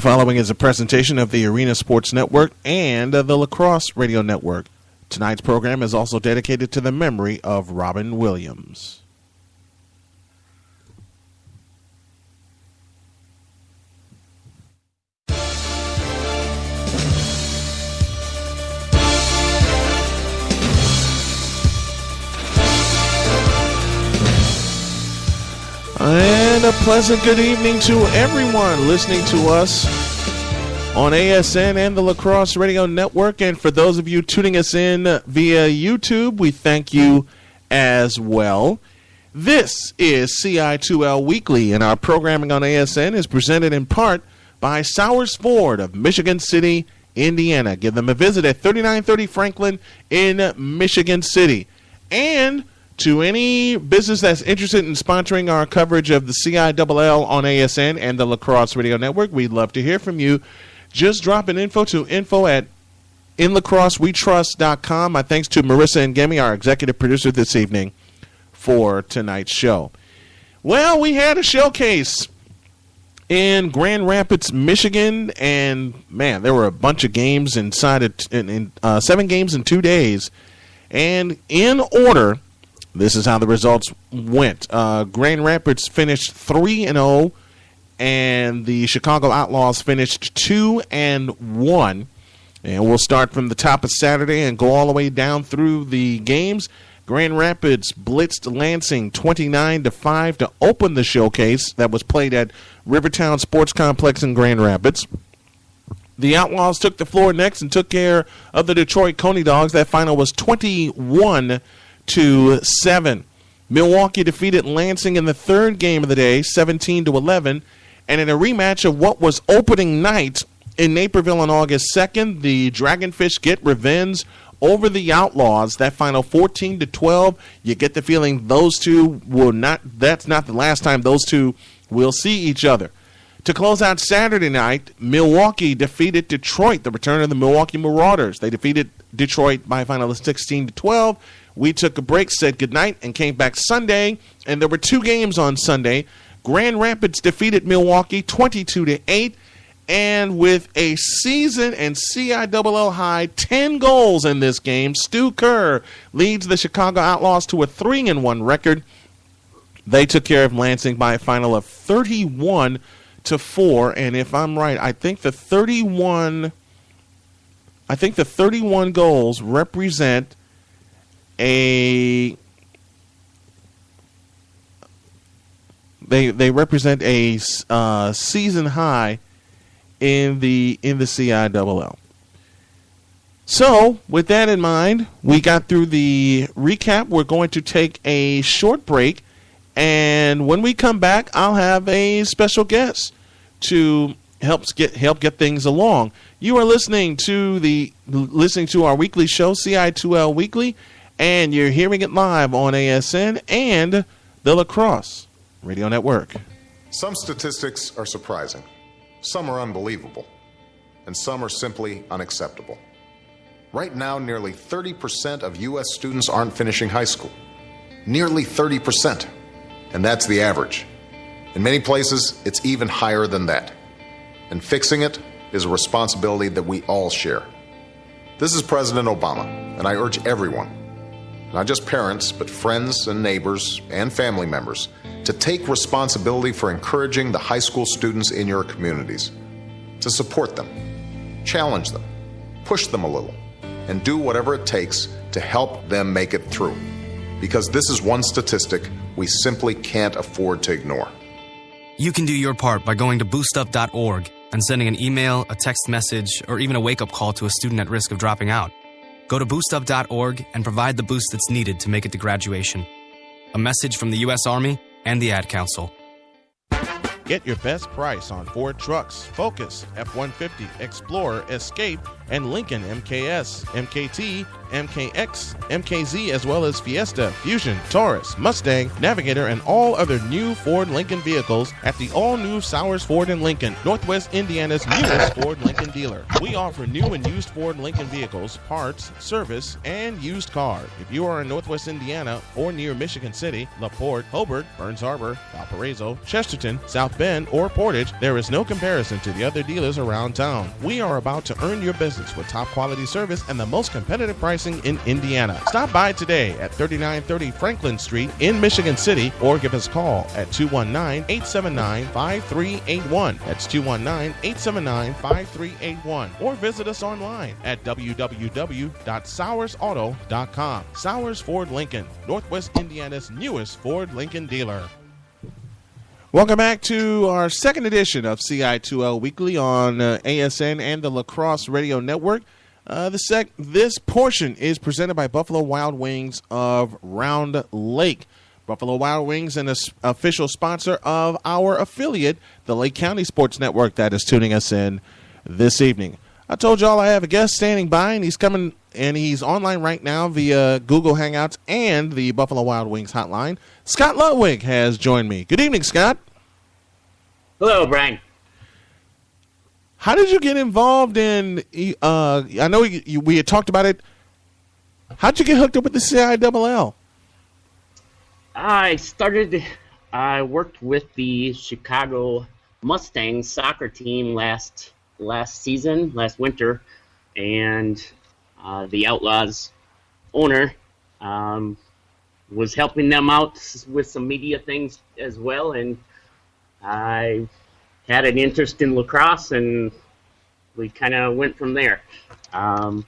The following is a presentation of the Arena Sports Network and the Lacrosse Radio Network. Tonight's program is also dedicated to the memory of Robin Williams. And a pleasant good evening to everyone listening to us on ASN and the Lacrosse Radio Network. And for those of you tuning us in via YouTube, we thank you as well. This is CI2L Weekly, and our programming on ASN is presented in part by Sowers Ford of Michigan City, Indiana. Give them a visit at 3930 Franklin in Michigan City. And to any business that's interested in sponsoring our coverage of the CI2L on ASN and the Lacrosse Radio Network, we'd love to hear from you. Just drop an info to info@inlacrossewetrust.com. My thanks to Marissa Ngemi, our executive producer this evening, for tonight's show. Well, we had a showcase in Grand Rapids, Michigan, and man, there were a bunch of games inside it, 7 games in 2 days. And in order, this is how the results went. Grand Rapids finished 3-0, and the Chicago Outlaws finished 2-1. And we'll start from the top of Saturday and go all the way down through the games. Grand Rapids blitzed Lansing 29-5 to open the showcase that was played at Rivertown Sports Complex in Grand Rapids. The Outlaws took the floor next and took care of the Detroit Coney Dogs. That final was 21-7. Milwaukee defeated Lansing in the third game of the day, 17-11. And in a rematch of what was opening night in Naperville on August 2nd, the Dragonfish get revenge over the Outlaws. That final 14-12. You get the feeling those two will not, that's not the last time those two will see each other. To close out Saturday night, Milwaukee defeated Detroit, the return of the Milwaukee Marauders. They defeated Detroit by a final of 16-12. We took a break, said goodnight, and came back Sunday, and there were 2 games on Sunday. Grand Rapids defeated Milwaukee 22-8, and with a season and CI2L high 10 goals in this game, Stu Kerr leads the Chicago Outlaws to a 3-1 record. They took care of Lansing by a final of 31-4, and if I'm right, I think the 31 goals represent they represent a season high in the CI2L. So, with that in mind, we got through the recap. We're going to take a short break, and when we come back, I'll have a special guest to help get things along. You are listening to our weekly show, CI2L Weekly, and you're hearing it live on ASN and the Lacrosse Radio Network. Some statistics are surprising, some are unbelievable, and some are simply unacceptable. Right now, nearly 30% of U.S. students aren't finishing high school. Nearly 30%. And that's the average. In many places, it's even higher than that. And fixing it is a responsibility that we all share. This is President Obama, and I urge everyone, not just parents, but friends and neighbors and family members, to take responsibility for encouraging the high school students in your communities, to support them, challenge them, push them a little, and do whatever it takes to help them make it through. Because this is one statistic we simply can't afford to ignore. You can do your part by going to boostup.org and sending an email, a text message, or even a wake-up call to a student at risk of dropping out. Go to boostup.org and provide the boost that's needed to make it to graduation. A message from the U.S. Army and the Ad Council. Get your best price on Ford trucks, Focus, F-150, Explorer, Escape, and Lincoln MKS, MKT, MKX, MKZ, as well as Fiesta, Fusion, Taurus, Mustang, Navigator, and all other new Ford Lincoln vehicles at the all-new Sowers Ford in Lincoln, Northwest Indiana's newest Ford Lincoln dealer. We offer new and used Ford Lincoln vehicles, parts, service, and used car. If you are in Northwest Indiana or near Michigan City, LaPorte, Hobart, Burns Harbor, Valparaiso, Chesterton, South Bend, or Portage, there is no comparison to the other dealers around town. We are about to earn your business with top quality service and the most competitive pricing in Indiana. Stop by today at 3930 Franklin Street in Michigan City or give us a call at 219-879-5381. That's 219-879-5381. Or visit us online at www.sowersauto.com. Sowers Ford Lincoln, Northwest Indiana's newest Ford Lincoln dealer. Welcome back to our second edition of CI2L Weekly on ASN and the Lacrosse Radio Network. This portion is presented by Buffalo Wild Wings of Round Lake. Buffalo Wild Wings, an official sponsor of our affiliate, the Lake County Sports Network, that is tuning us in this evening. I told y'all I have a guest standing by, and he's coming, and he's online right now via Google Hangouts and the Buffalo Wild Wings hotline. Scott Ludwig has joined me. Good evening, Scott. Hello, Brian. How did you get involved in, I know we had talked about it. How'd you get hooked up with the CI2L? I worked with the Chicago Mustangs soccer team last winter, and the Outlaws owner was helping them out with some media things as well, and I had an interest in lacrosse, and we kind of went from there. So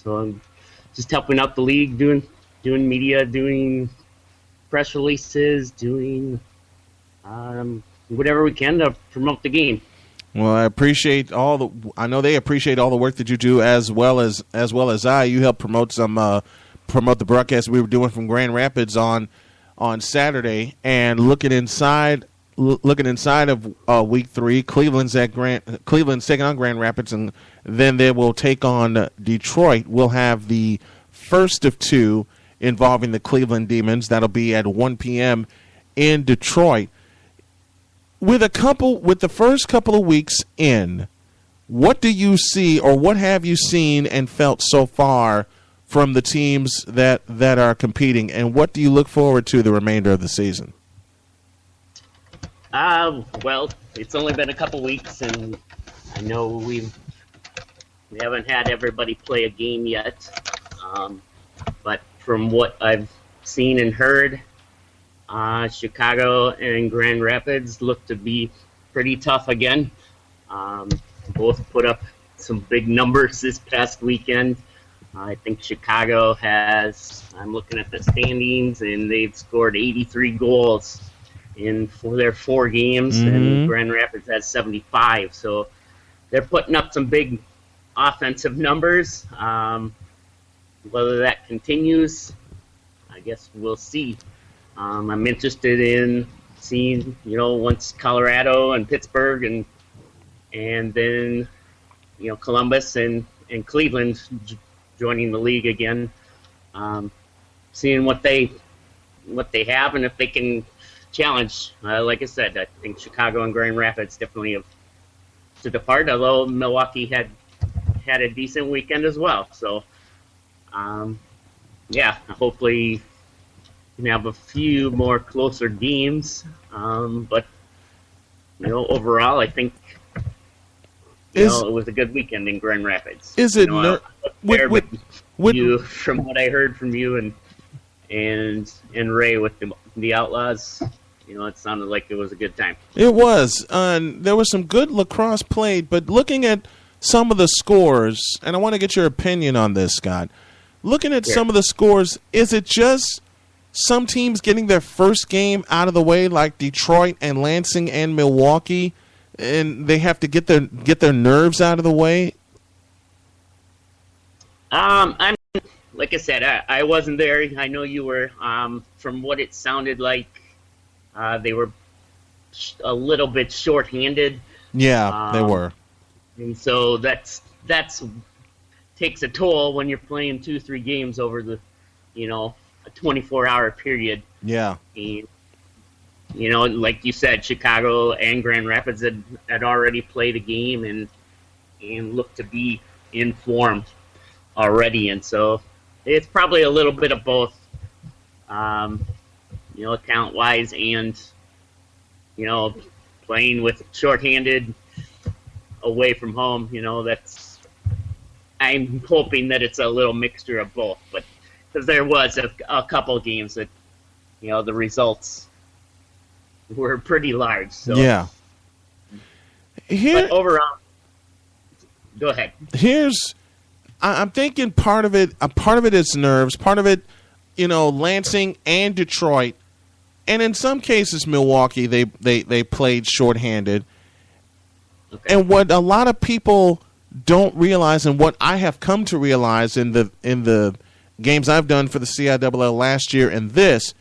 I'm just helping out the league, doing media, doing press releases, doing whatever we can to promote the game. Well, I know they appreciate all the work that you do as well as I. You helped promote the broadcast we were doing from Grand Rapids on Saturday, and looking inside of week 3, Cleveland's taking on Grand Rapids, and then they will take on Detroit. We'll have the first of 2 involving the Cleveland Demons. That'll be at 1 p.m. in Detroit. With the first couple of weeks in, what do you see, or what have you seen and felt so far from the teams that are competing, and what do you look forward to the remainder of the season? Well, it's only been a couple weeks, and I know we haven't had everybody play a game yet. But from what I've seen and heard, Chicago and Grand Rapids look to be pretty tough again. Both put up some big numbers this past weekend. I think Chicago I'm looking at the standings, and they've scored 83 goals for their 4 games, and Grand Rapids has 75. So they're putting up some big offensive numbers. Whether that continues, I guess we'll see. I'm interested in seeing, once Colorado and Pittsburgh and then, Columbus and Cleveland joining the league again, seeing what they have and if they can challenge. Like I said, I think Chicago and Grand Rapids definitely have to depart, although Milwaukee had a decent weekend as well. So, hopefully we can have a few more closer games. But, overall, I think it was a good weekend in Grand Rapids. Is it from what I heard from you and Ray with the Outlaws? It sounded like it was a good time. It was. There was some good lacrosse played, but looking at some of the scores, and I want to get your opinion on this, Scott. Looking at some of the scores, is it just some teams getting their first game out of the way, like Detroit and Lansing and Milwaukee, and they have to get their nerves out of the way? Like I said, I wasn't there. I know you were. From what it sounded like, they were a little bit shorthanded. Yeah, they were. And so that's that's takes a toll when you're playing 2-3 games over the, a 24-hour period. Yeah. And, like you said, Chicago and Grand Rapids had already played a game and looked to be in form already. And so it's probably a little bit of both, talent-wise and, playing with shorthanded away from home. I'm hoping that it's a little mixture of both, but because there was a couple games that, the results were pretty large. So yeah. But overall, go ahead. I'm thinking part of it is nerves, part of it, Lansing and Detroit, and in some cases Milwaukee, they played shorthanded. Okay. And what a lot of people don't realize, and what I have come to realize in the games I've done for the CI2L last year and this,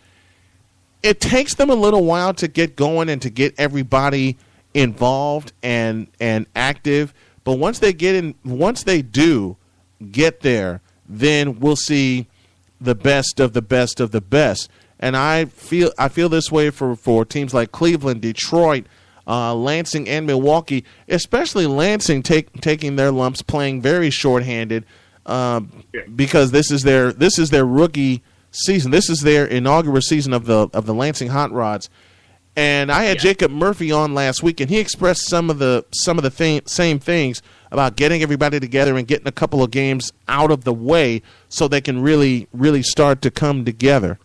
it takes them a little while to get going and to get everybody involved and active. But once they do get there, then we'll see the best of the best of the best. And I feel this way for teams like Cleveland, Detroit, Lansing, and Milwaukee, especially Lansing taking their lumps, playing very shorthanded, because this is their rookie season. This is their inaugural season of the Lansing Hot Rods. And I had Jacob Murphy on last week, and he expressed some of the same things about getting everybody together and getting a couple of games out of the way so they can really, really start to come together.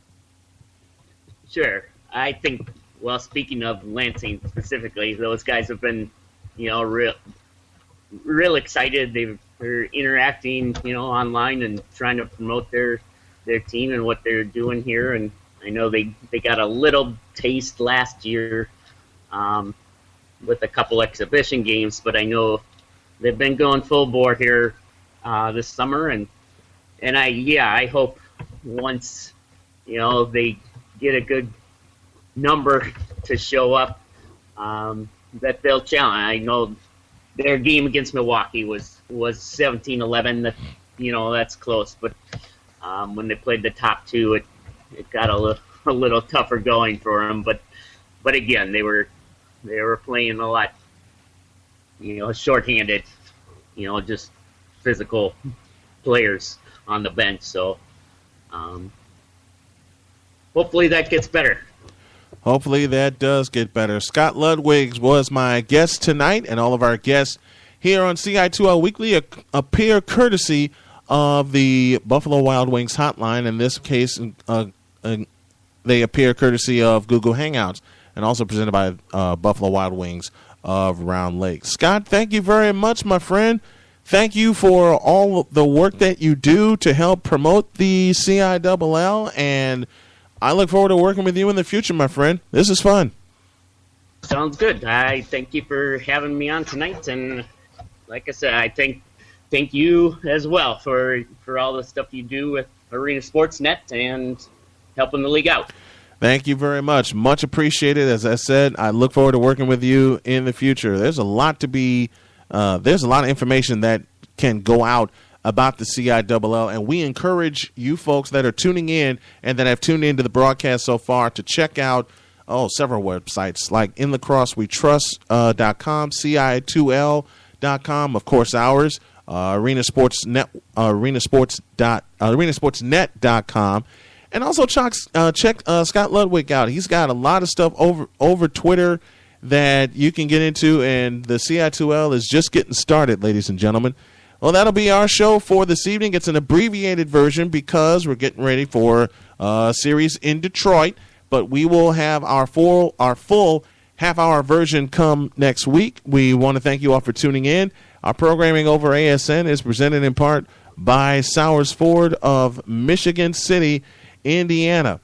Sure. I think, well, speaking of Lansing specifically, those guys have been, real excited. They're interacting, online and trying to promote their team and what they're doing here. And I know they got a little taste last year with a couple exhibition games, but I know they've been going full bore here this summer. And I hope once, they get a good number to show up, that they'll challenge. I know their game against Milwaukee was 17-11. That that's close, but when they played the top two, it got a little tougher going for them. But again, they were playing a lot, shorthanded, just physical players on the bench. So hopefully that gets better. Hopefully that does get better. Scott Ludwig was my guest tonight, and all of our guests here on CI2L Weekly appear courtesy of the Buffalo Wild Wings hotline. In this case, they appear courtesy of Google Hangouts, and also presented by Buffalo Wild Wings of Round Lake. Scott, thank you very much, my friend. Thank you for all the work that you do to help promote the CI2L, and I look forward to working with you in the future, my friend. This is fun. Sounds good. I thank you for having me on tonight, and like I said, I thank you as well for all the stuff you do with Arena Sports Net and helping the league out. Thank you very much. Much appreciated. As I said, I look forward to working with you in the future. There's a lot there's a lot of information that can go out about the CI2L, and we encourage you folks that are tuning in and that have tuned into the broadcast so far to check out several websites like InLacrosseWeTrust.com, CI2L.com, of course ours, arenasportsnet.com, and also check Scott Ludwig out. He's got a lot of stuff over Twitter that you can get into, and the CI2L is just getting started, ladies and gentlemen. Well, that'll be our show for this evening. It's an abbreviated version because we're getting ready for a series in Detroit, but we will have our full half-hour version come next week. We want to thank you all for tuning in. Our programming over ASN is presented in part by Sowers Ford of Michigan City, Indiana,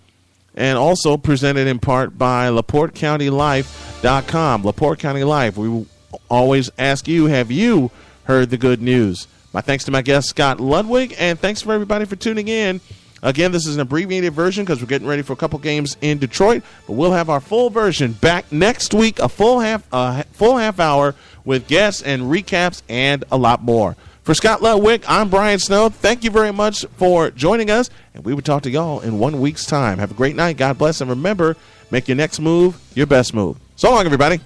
and also presented in part by LaPorteCountyLife.com. LaPorte County Life. We always ask you, have you heard the good news? My thanks to my guest, Scott Ludwig, and thanks for everybody for tuning in. Again, this is an abbreviated version because we're getting ready for a couple games in Detroit, but we'll have our full version back next week, a full half hour with guests and recaps and a lot more. For Scott Ludwig, I'm Brian Snow. Thank you very much for joining us, and we will talk to y'all in 1 week's time. Have a great night. God bless, and remember, make your next move your best move. So long, everybody.